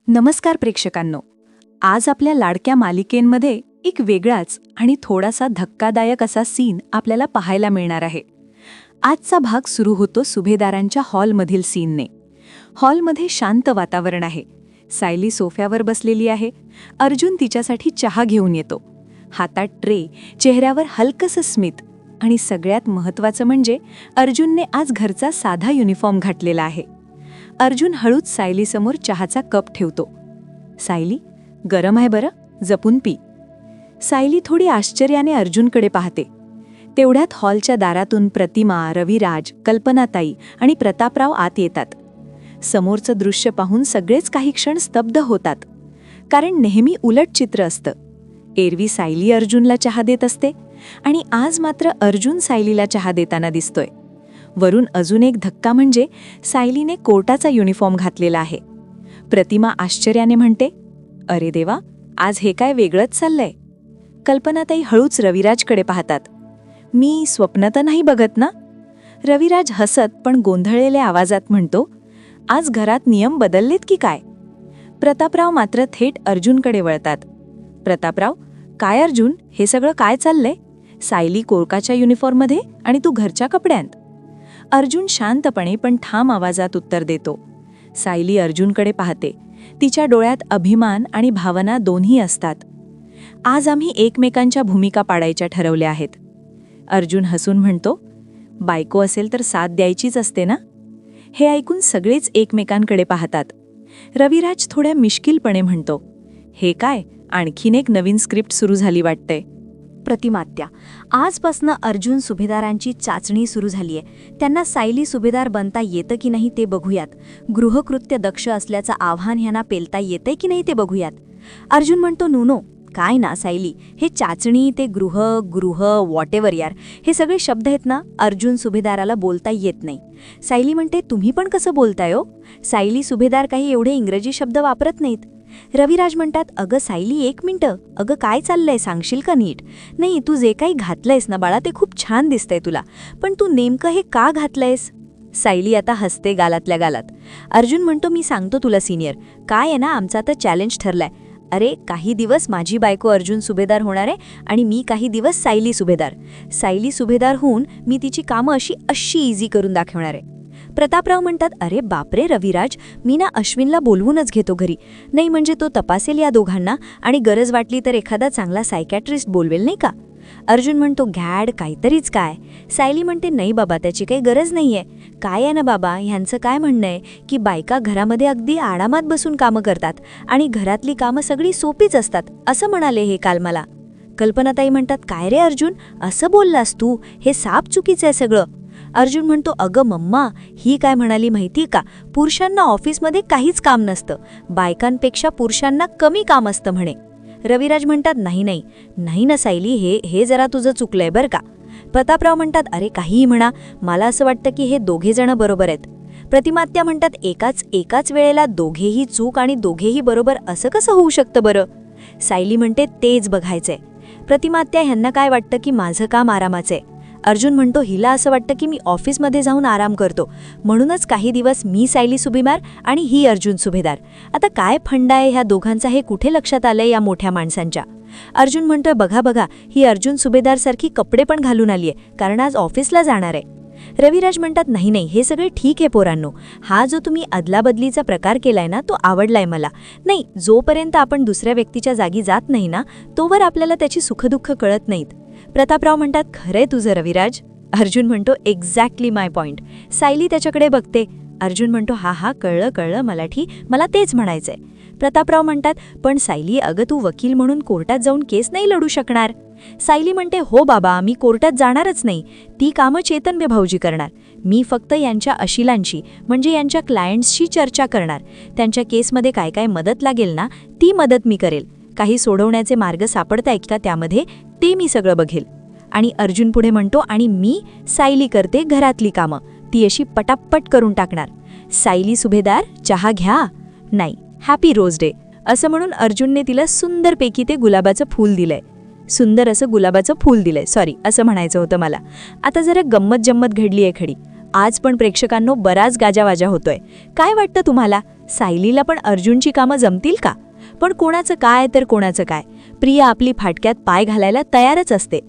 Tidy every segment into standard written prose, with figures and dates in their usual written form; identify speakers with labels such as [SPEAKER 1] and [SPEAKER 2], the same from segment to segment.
[SPEAKER 1] नमस्कार प्रेक्षकांनो. आज आपल्या लाडक्या मालिकेंमध्ये एक वेगळाच आणि थोडासा धक्कादायक असा सीन आपल्याला पाहायला मिळणार आहे. आजचा भाग सुरू होतो सुभेदारांच्या हॉलमधील सीनने. हॉलमध्ये शांत वातावरण आहे. सायली सोफ्यावर बसलेली आहे. अर्जुन तिच्यासाठी चहा घेऊन येतो. हातात ट्रे, चेहऱ्यावर हलकंसं स्मित आणि सगळ्यात महत्त्वाचं म्हणजे अर्जुनने आज घरचा साधा युनिफॉर्म घातलेला आहे. अर्जुन हळूच सायलीसमोर चहाचा कप ठेवतो. सायली, गरम आहे बरं, जपून पी. सायली थोडी आश्चर्याने अर्जुनकडे पाहते. तेवढ्यात हॉलच्या दारातून प्रतिमा, रविराज, कल्पनाताई आणि प्रतापराव आत येतात. समोरचं दृश्य पाहून सगळेच काही क्षण स्तब्ध होतात. कारण नेहमी उलट चित्र असतं. एरवी सायली अर्जुनला चहा देत असते आणि आज मात्र अर्जुन सायलीला चहा देताना दिसतोय. वरून अजून एक धक्का म्हणजे सायलीने कोर्टाचा युनिफॉर्म घातलेला आहे. प्रतिमा आश्चर्याने म्हणते, अरे देवा, आज हे काय वेगळंच चाललंय. कल्पनाताई हळूच रविराजकडे पाहतात. मी स्वप्न तर नाही बघत ना? रविराज हसत पण गोंधळलेल्या आवाजात म्हणतो, आज घरात नियम बदललेत की काय? प्रतापराव मात्र थेट अर्जुनकडे वळतात. प्रतापराव, काय अर्जुन, हे सगळं काय चाललंय? सायली कोर्टाच्या युनिफॉर्ममध्ये आणि तू घरच्या कपड्यांत. अर्जुन शांतपणे पण ठाम आवाजात उत्तर देतो. सायली अर्जुनकडे पाहते. तिच्या डोळ्यात अभिमान आणि भावना दोन्ही असतात. आज आम्ही एकमेकांच्या भूमिका पाडायच्या ठरवल्या आहेत. अर्जुन हसून म्हणतो, बायको असेल तर साथ द्यायचीच असते ना? हे ऐकून सगळेच एकमेकांकडे पाहतात. रविराज थोड्या मिश्किलपणे म्हणतो, हे काय, आणखीन एक नवीन स्क्रिप्ट सुरू झाली वाटतंय.
[SPEAKER 2] प्रतिमात्या, आजपासनं अर्जुन सुभेदारांची चाचणी सुरू झालीय. त्यांना सायली सुभेदार बनता येतं की नाही ते बघूयात. गृहकृत्य दक्ष असल्याचं आव्हान ह्यांना पेलता येतंय की नाही ते बघूयात. अर्जुन म्हणतो, नो, काय ना सायली, हे चाचणी, ते गृह व्हॉटेवर यार, हे सगळे शब्द आहेत ना, अर्जुन सुभेदाराला बोलता येत नाही. सायली म्हणते, तुम्ही पण कसं बोलताय हो? सायली सुभेदार काही एवढे इंग्रजी शब्द वापरत नाहीत. रविराज म्हणतात, अगं सायली, एक मिनिटं, अगं काय चाललंय, सांगशील का नीट? नाही, तू जे काही घातलंयस ना बाळा, ते खूप छान दिसतंय तुला, पण तू नेमकं हे का घातलंयस? सायली आता हसते गालातल्या गालात. अर्जुन म्हणतो, मी सांगतो तुला सिनियर, काय आहे ना, आमचा आता चॅलेंज ठरलाय. अरे, काही दिवस माझी बायको अर्जुन सुभेदार होणार आहे आणि मी काही दिवस सायली सुभेदार. सायली सुभेदार होऊन मी तिची कामं अशी इझी करून दाखवणार आहे. प्रतापराव म्हणतात, अरे बापरे रविराज, मी ना अश्विनला बोलवूनच घेतो घरी. नाही म्हणजे तो तपासेल या दोघांना आणि गरज वाटली तर एखादा चांगला सायकॅट्रिस्ट बोलवेल, नाही का? अर्जुन म्हणतो, घॅड, काहीतरीच काय? सायली म्हणते, नाही बाबा, त्याची काही गरज नाहीये. काय आहे ना बाबा, ह्यांचं काय म्हणणं आहे की बायका घरामध्ये अगदी आरामात बसून कामं करतात आणि घरातली कामं सगळी सोपीच असतात, असं म्हणाले हे काल मला. कल्पनाताई म्हणतात, काय रे अर्जुन, असं बोललास तू? हे साप चुकीचं आहे सगळं. अर्जुन म्हणतो, अगं मम्मा, ही काय म्हणाली माहिती का, पुरुषांना ऑफिसमध्ये काहीच काम नसतं, बायकांपेक्षा पुरुषांना कमी काम असतं म्हणे. रविराज म्हणतात, नाही ना सायली, हे जरा तुझं चुकलंय बरं का. प्रतापराव म्हणतात, अरे काहीही म्हणा, मला असं वाटतं की हे दोघेजण बरोबर आहेत. प्रतिमात्या म्हणतात, एकाच वेळेला दोघेही चूक आणि दोघेही बरोबर असं कसं होऊ शकतं बरं? सायली म्हणते, तेच बघायचंय. प्रतिमात्या, ह्यांना काय वाटतं की माझं काम आरामाचं आहे. अर्जुन म्हणतो, हिला असं वाटतं की मी ऑफिसमध्ये जाऊन आराम करतो, म्हणूनच काही दिवस मी सायली सुभेदार आणि ही अर्जुन सुभेदार. आता काय फंडा आहे ह्या दोघांचा, हे कुठे लक्षात आलंय या मोठ्या माणसांच्या? अर्जुन म्हणतोय, बघा, ही अर्जुन सुभेदारसारखी कपडे पण घालून आलीय, कारण आज ऑफिसला जाणार आहे. रविराज म्हणतात, नाही, हे सगळे ठीक आहे पोरांनो, हा जो तुम्ही अदलाबदलीचा प्रकार केलाय ना, तो आवडलाय मला. नाही, जोपर्यंत आपण दुसऱ्या व्यक्तीच्या जागी जात नाही ना, तोवर आपल्याला त्याची सुखदुःख कळत नाहीत. प्रतापराव म्हणतात, खरंय तुझं रविराज. अर्जुन म्हणतो, एक्झॅक्टली माय पॉइंट. सायली त्याच्याकडे बघते. अर्जुन म्हणतो, हा कळलं मला तेच म्हणायचंय. प्रतापराव म्हणतात, पण सायली, अगं तू वकील म्हणून कोर्टात जाऊन केस नाही लढू शकणार. सायली म्हणते, हो बाबा, मी कोर्टात जाणारच नाही, ती कामं चेतन भाऊजी करणार. मी फक्त यांच्या अशिलांशी म्हणजे यांच्या क्लायंट्सशी चर्चा करणार. त्यांच्या केसमध्ये काय काय मदत लागेल ना, ती मदत मी करेल. काही सोडवण्याचे मार्ग सापडतायत का त्यामध्ये, ते मी सगळं बघेल. आणि अर्जुन पुढे म्हणतो, आणि मी सायली करते घरातली कामं, ती अशी पटापट करून टाकणार. सायली सुभेदार, चहा घ्या. नाही, हॅपी रोज डे, असं म्हणून अर्जुनने तिला सुंदरपैकी ते गुलाबाचं फूल दिलंय. सुंदर असं गुलाबाचं फूल दिलंय, सॉरी, असं म्हणायचं होतं मला. आता जरा गंमत जम्मत घडली आहे खडी. आज पण प्रेक्षकांनो बराच गाजावाजा होतोय. काय वाटतं तुम्हाला? सायलीला पण अर्जुनची कामं जमतील का? पण कोणाचं काय तर कोणाचं काय, प्रिया आपली फाटक्यात पाय घालायला तयारच असते.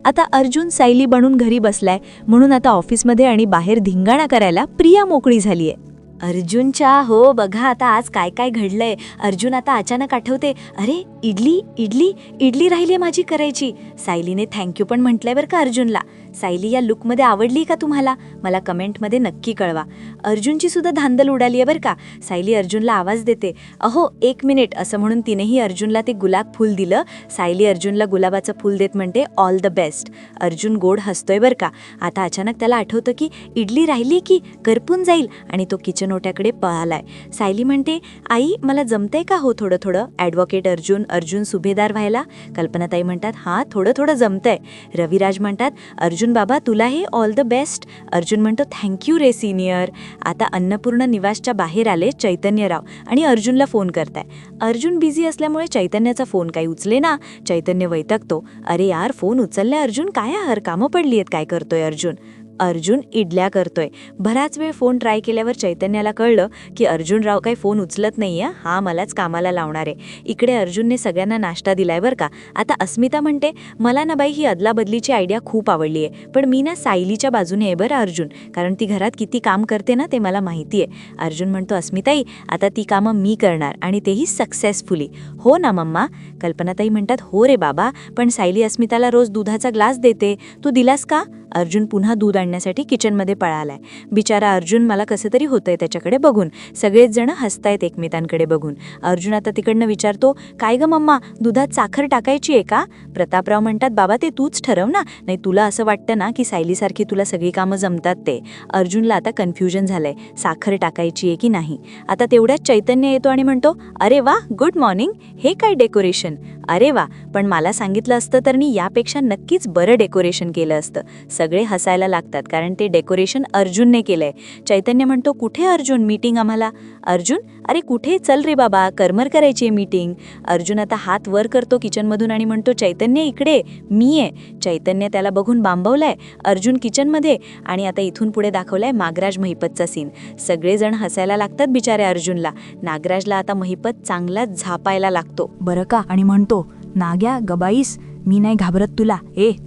[SPEAKER 2] आता अर्जुन सायली बनून घरी बसलाय म्हणून आता ऑफिसमध्ये आणि बाहेर धिंगाणा करायला प्रिया मोकळी झालीये. अर्जुनच्या हो बघा आता आज काय काय घडलंय. अर्जुन आता अचानक आठवते, अरे इडली इडली इडली राहिली माझी करायची. सायलीने थँक्यू पण म्हटलंय बरं का अर्जुनला. सायली या लुकमध्ये आवडली का तुम्हाला? मला कमेंटमध्ये नक्की कळवा. अर्जुनची सुद्धा धांदल उडाली आहे बरं का. सायली अर्जुनला आवाज देते, अहो 1 मिनिट असं म्हणून तिनेही अर्जुनला ते गुलाब फूल दिलं. सायली अर्जुनला गुलाबाचं फूल देत म्हणते ऑल द बेस्ट. अर्जुन गोड हसतोय बरं का. आता अचानक त्याला आठवतं की इडली राहिली की करपून जाईल आणि तो किचन ओट्याकडे पळालाय. सायली म्हणते, आई मला जमतंय का हो थोडं थोडं ॲडव्होकेट अर्जुन सुभेदार व्हायला? कल्पनाताई म्हणतात, हां थोडं थोडं जमतंय. रविराज म्हणतात, अर्जुन बाबा तुला हे ऑल द बेस्ट. अर्जुन म्हणतो थँक्यू रे सिनियर. आता अन्नपूर्ण निवासच्या बाहेर आले चैतन्यराव आणि अर्जुनला फोन करताय. अर्जुन बिझी असल्यामुळे चैतन्याचा फोन काही उचले ना. चैतन्य वैतागतो, अरे यार फोन उचललाय अर्जुन, काय यार कामं पडली आहेत, काय करतोय अर्जुन? अर्जुन इडल्या करतोय. बराच वेळ फोन ट्राय केल्यावर चैतन्याला कळलं की अर्जुनराव काही फोन उचलत नाहीये, हा मलाच कामाला लावणार आहे. इकडे अर्जुनने सगळ्यांना नाश्ता दिलाय बरं का. आता अस्मिता म्हणते, मला ना बाई ही अदलाबदलीची आयडिया खूप आवडली आहे, पण मी ना सायलीच्या बाजूने आहे बरं अर्जुन, कारण ती घरात किती काम करते ना ते मला माहिती आहे. अर्जुन म्हणतो, अस्मिताई आता ती कामं मी करणार आणि तेही सक्सेसफुली. हो ना मम्मा? कल्पनाताई म्हणतात, हो रे बाबा, पण सायली अस्मिताला रोज दुधाचा ग्लास देते, तू दिलास का? अर्जुन पुन्हा दूध आणण्यासाठी किचनमध्ये पळालाय. बिचारा अर्जुन मला कसं तरी होतंय त्याच्याकडे बघून. सगळेच जण हसतायत एकमेकांकडे बघून. अर्जुन आता तिकडनं विचारतो, काय ग मम्मा दुधात साखर टाकायची आहे का? प्रतापराव म्हणतात, बाबा ते तूच ठरव ना, नाही तुला असं वाटतं ना की सायलीसारखी तुला सगळी कामं जमतात ते. अर्जुनला आता कन्फ्युजन झालंय, साखर टाकायची आहे की नाही. आता तेवढ्याच चैतन्य येतो आणि म्हणतो, अरे वा गुड मॉर्निंग, हे काय डेकोरेशन? अरे वा, पण मला सांगितलं असतं तर मी यापेक्षा नक्कीच बरं डेकोरेशन केलं असतं. सगळे हसायला लागतात कारण ते डेकोरेशन अर्जुनने केलंय. चैतन्य म्हणतो, कुठे अर्जुन मीटिंग आम्हाला? अर्जुन, अरे कुठे, चल रे बाबा करमर करायची आहे मीटिंग. अर्जुन आता हात वर करतो किचनमधून आणि म्हणतो, चैतन्य इकडे, मी आहे. चैतन्य त्याला बघून बांबवलाय. अर्जुन किचनमध्ये आणि आता इथून पुढे दाखवलाय नागराज महिपतचा सीन. सगळेजण हसायला लागतात बिचाऱ्या अर्जुनला. नागराजला आता महिपत चांगलाच झापायला लागतो
[SPEAKER 1] बरं का आणि म्हणतो, नाग्या गबाईस, मी नाही घाबरत तुला.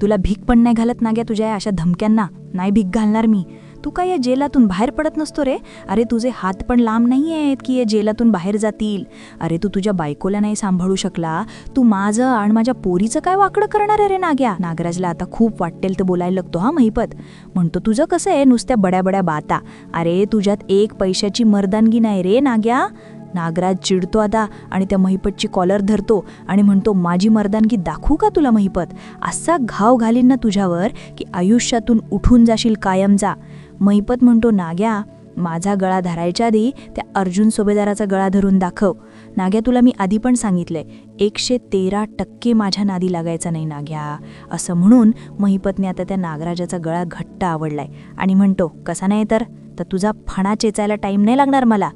[SPEAKER 1] तुला भीक पण नाही घालत नाग्या, तुझ्या या अशा धमक्यांना नाही भीक घालणार मी. तू काय या जेलातून बाहेर पडत नसतो रे. अरे तुझे हात पण लांब नाही आहेत की या जेलातून बाहेर जातील. अरे तू तुझ्या बायकोला नाही सांभाळू शकला, तू माझं आणि माझ्या पोरीचं काय वाकडं करणार आहे रे नाग्या? नागराजला आता खूप वाटेल तर बोलायला लागतो हा महिपत. म्हणतो, तुझं कसं आहे नुसत्या बड्या बड्या बाता, अरे तुझ्यात 1 पैशाची मर्दानगी नाही रे नाग्या. नागराज चिडतो आता आणि त्या महिपतची कॉलर धरतो आणि म्हणतो, माझी मर्दानगी दाखवू का तुला महिपत? असा घाव घालीन ना तुझ्यावर की आयुष्यातून उठून जाशील कायमचा. महिपत म्हणतो, नाग्या माझा गळा धरायच्या आधी त्या अर्जुन सुभेदाराचा गळा धरून दाखव. नाग्या तुला मी आधी पण सांगितलंय, 113% माझ्या नादी लागायचा नाही नाग्या. असं म्हणून महिपतने आता त्या नागराजाचा गळा घट्ट आवडलाय आणि म्हणतो, कसा नाही तर तुझा फणा चेचायला टाईम नाही लागणार मला.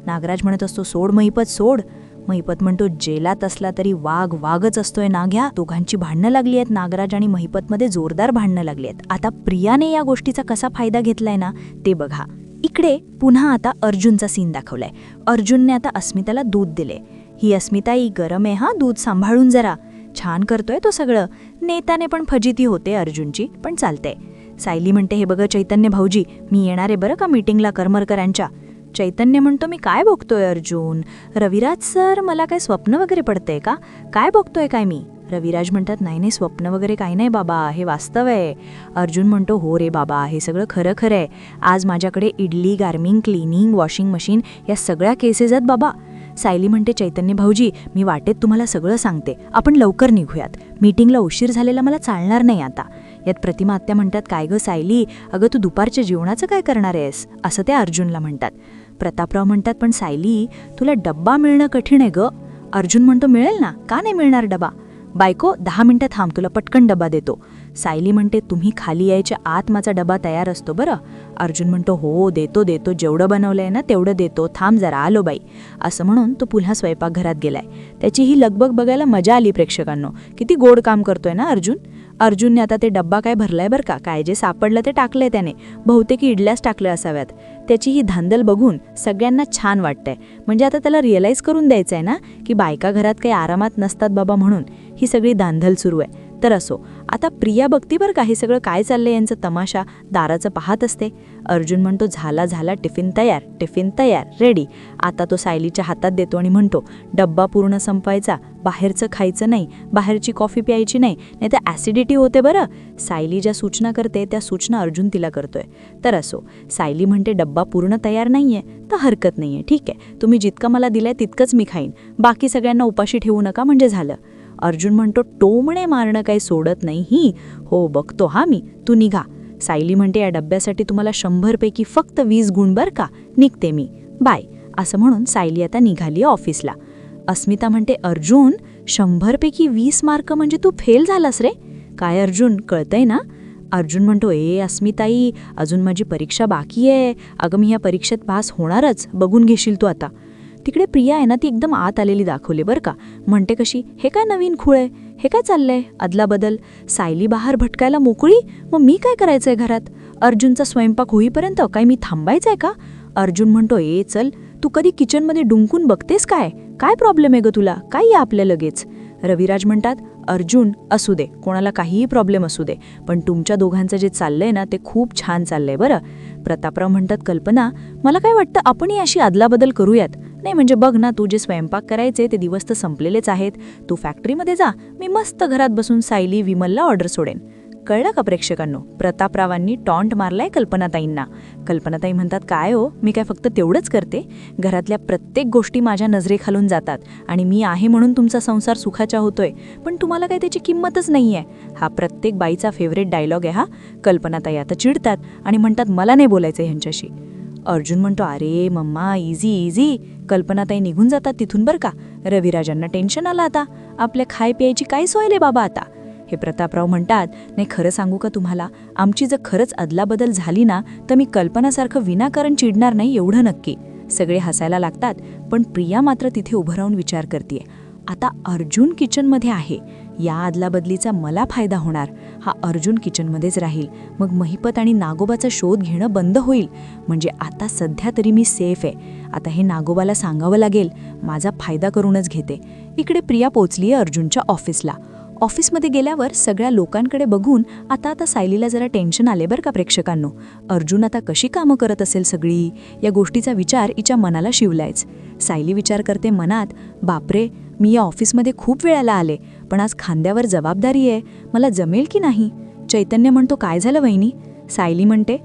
[SPEAKER 1] नागराज म्हणत असतो, सोड महिपत सोड. महिपत म्हणतो, जेलात असला तरी वाघ वाघच असतोय नाग्या. दोघांची भांडणं लागली आहेत, नागराज आणि महिपतमध्ये जोरदार भांडणं लागली आहेत. आता प्रियाने या गोष्टीचा कसा फायदा घेतलाय ना ते बघा. इकडे पुन्हा आता अर्जुनचा सीन दाखवलाय. अर्जुनने आता अस्मिताला दूध दिले. ही अस्मिताई गरम आहे हा, दूध सांभाळून जरा. छान करतोय तो सगळं. नेताने पण फजिती होते अर्जुनची, पण चालते. सायली म्हणते, हे बघा चैतन्य भाऊजी, मी येणार आहे बरं का मीटिंगला करमरकरांच्या. चैतन्य म्हणतो, मी काय बघतोय अर्जुन? रविराज सर, मला काय स्वप्न वगैरे पडतंय का? काय बघतोय काय मी? रविराज म्हणतात, नाही नाही स्वप्न वगैरे काही नाही बाबा, हे वास्तव आहे. अर्जुन म्हणतो, हो रे बाबा, हे सगळं खरं खरं आहे. आज माझ्याकडे इडली, गार्मिंग, क्लिनिंग, वॉशिंग मशीन या सगळ्या केसेस आहेत बाबा. सायली म्हणते, चैतन्य भाऊजी, मी वाटेत तुम्हाला सगळं सांगते, आपण लवकर निघूयात. मीटिंगला उशीर झालेला मला चालणार नाही आता. यात प्रतिमा आत्या म्हणतात, काय गं सायली, अगं तू दुपारच्या जेवणाचं काय करणार आहेस? असं ते अर्जुनला म्हणतात. प्रतापराव म्हणतात, पण सायली तुला डब्बा मिळणं कठीण आहे गं. अर्जुन म्हणतो, मिळेल ना, का नाही मिळणार डबा? बायको 10 मिनिटं थांब, तुला पटकन डबा देतो. सायली म्हणते, तुम्ही खाली यायच्या आत माझा डबा तयार असतो बरं. अर्जुन म्हणतो, हो देतो देतो, जेवढं बनवलंय ना तेवढं देतो, थांब जरा, आलो बाई. असं म्हणून तो पुन्हा स्वयंपाकघरात गेलाय. त्याची ही लगबग बघायला मजा आली प्रेक्षकांनो. किती गोड काम करतोय ना अर्जुन. अर्जुनने आता ते डब्बा काय भरलाय बरं का, काय जे सापडलं ते टाकलंय त्याने. बहुतेक इडल्याच टाकल्या असाव्यात. त्याची ही धांदल बघून सगळ्यांना छान वाटतंय. म्हणजे आता त्याला रिअलाईज करून द्यायचंय ना की बायका घरात काही आरामात नसतात बाबा, म्हणून ही सगळी धांदल सुरू आहे. तर असो, आता प्रिया बघती बरं का हे सगळं काय चाललंय यांचं तमाशा, दाराचं पाहत असते. अर्जुन म्हणतो, झाला झाला, टिफिन तयार, टिफिन तयार, रेडी. आता तो सायलीच्या हातात देतो आणि म्हणतो, डब्बा पूर्ण संपवायचा, बाहेरचं खायचं नाही, बाहेरची कॉफी प्यायची नाही, नाही तर ॲसिडिटी होते बरं. सायली ज्या सूचना करते त्या सूचना अर्जुन तिला करतोय. तर असो, सायली म्हणते, डब्बा पूर्ण तयार नाहीये तर हरकत नाहीये, ठीक आहे, तुम्ही जितकं मला दिलंय तितकंच मी खाईन, बाकी सगळ्यांना उपाशी ठेवू नका म्हणजे झालं. अर्जुन म्हणतो, टोमणे मारणं काही सोडत नाही ही. हो बघतो हा मी, तू निघा. सायली म्हणते, या डब्यासाठी तुम्हाला 100 पैकी फक्त 20 गुण बर का, निघते मी, बाय. असं म्हणून सायली आता निघाली ऑफिसला. अस्मिता म्हणते, अर्जुन 100 पैकी 20 मार्क म्हणजे तू फेल झालास रे. काय अर्जुन, कळतंय ना? अर्जुन म्हणतो, अस्मिताई, अजून माझी परीक्षा बाकी आहे. अगं मी ह्या परीक्षेत पास होणारच, बघून घेशील तू आता. तिकडे प्रिया आहे ना, ती एकदम आत आलेली दाखवली बरं का. म्हणते कशी, हे काय नवीन खूळ आहे, हे काय चाललंय अदलाबदल. सायली बाहेर भटकायला मोकळी, मग मी काय करायचंय घरात? अर्जुनचा स्वयंपाक होईपर्यंत काय मी थांबायचंय का? अर्जुन म्हणतो, चल, तू कधी किचनमध्ये डुंकून बघतेस काय? काय प्रॉब्लेम आहे ग तुला, काय या आपल्या लगेच? रविराज म्हणतात, अर्जुन, असू दे, कोणाला काहीही प्रॉब्लेम असू दे, पण तुमच्या दोघांचं जे चाललंय ना ते खूप छान चाललंय बरं. प्रतापराव म्हणतात, कल्पना, मला काय वाटतं आपणही अशी अदलाबदल करूयात. नाही म्हणजे बघ ना, तू जे स्वयंपाक करायचे ते दिवस तर संपलेलेच आहेत. तू फॅक्टरीमध्ये जा, मी मस्त घरात बसून सायली, विमलला ऑर्डर सोडेन. कळलं का प्रेक्षकांनो? प्रतापरावांनी टॉन्ट मारलाय कल्पनाताईंना. कल्पनाताई म्हणतात, काय हो, मी काय फक्त तेवढंच करते? घरातल्या प्रत्येक गोष्टी माझ्या नजरेखालून जातात आणि मी आहे म्हणून तुमचा संसार सुखाचा होतोय, पण तुम्हाला काय त्याची किंमतच नाहीये. हा प्रत्येक बाईचा फेवरेट डायलॉग आहे हा. कल्पनाताई आता चिडतात आणि म्हणतात, मला नाही बोलायचं ह्यांच्याशी. अर्जुन म्हणतो, अरे मम्मा, इझी इझी. कल्पनाताई निघून जातात तिथून बरं का. रविराजांना टेन्शन आलं आता, आपल्या खाय प्यायची काय सोयले बाबा आता. हे प्रतापराव म्हणतात, नाही खरं सांगू का तुम्हाला, आमची जर खरंच अदलाबदल झाली ना तर मी कल्पनासारखं विनाकारण चिडणार नाही, एवढं नक्की. सगळे हसायला लागतात, पण प्रिया मात्र तिथे उभं राहून विचार करते, आता अर्जुन किचनमध्ये आहे, या अदलाबदलीचा मला फायदा होणार. हा अर्जुन किचनमध्येच राहील, मग महिपत आणि नागोबाचा शोध घेणं बंद होईल. म्हणजे आता सध्या तरी मी सेफ आहे. आता हे नागोबाला सांगावं लागेल, माझा फायदा करूनच घेते. इकडे प्रिया पोचली आहे अर्जुनच्या ऑफिसला. ऑफिसमध्ये गेल्यावर सगळ्या लोकांकडे बघून आता सायलीला जरा टेन्शन आले बरं का प्रेक्षकांनो. अर्जुन आता कशी कामं करत असेल सगळी, या गोष्टीचा विचार हिच्या मनाला शिवलायच. सायली विचार करते मनात, बापरे, मी या ऑफिसमध्ये खूप वेळाला आले, पण आज खांद्यावर जबाबदारी आहे, मला जमेल की नाही? चैतन्य म्हणतो, काय झालं वहिनी? सायली म्हणते,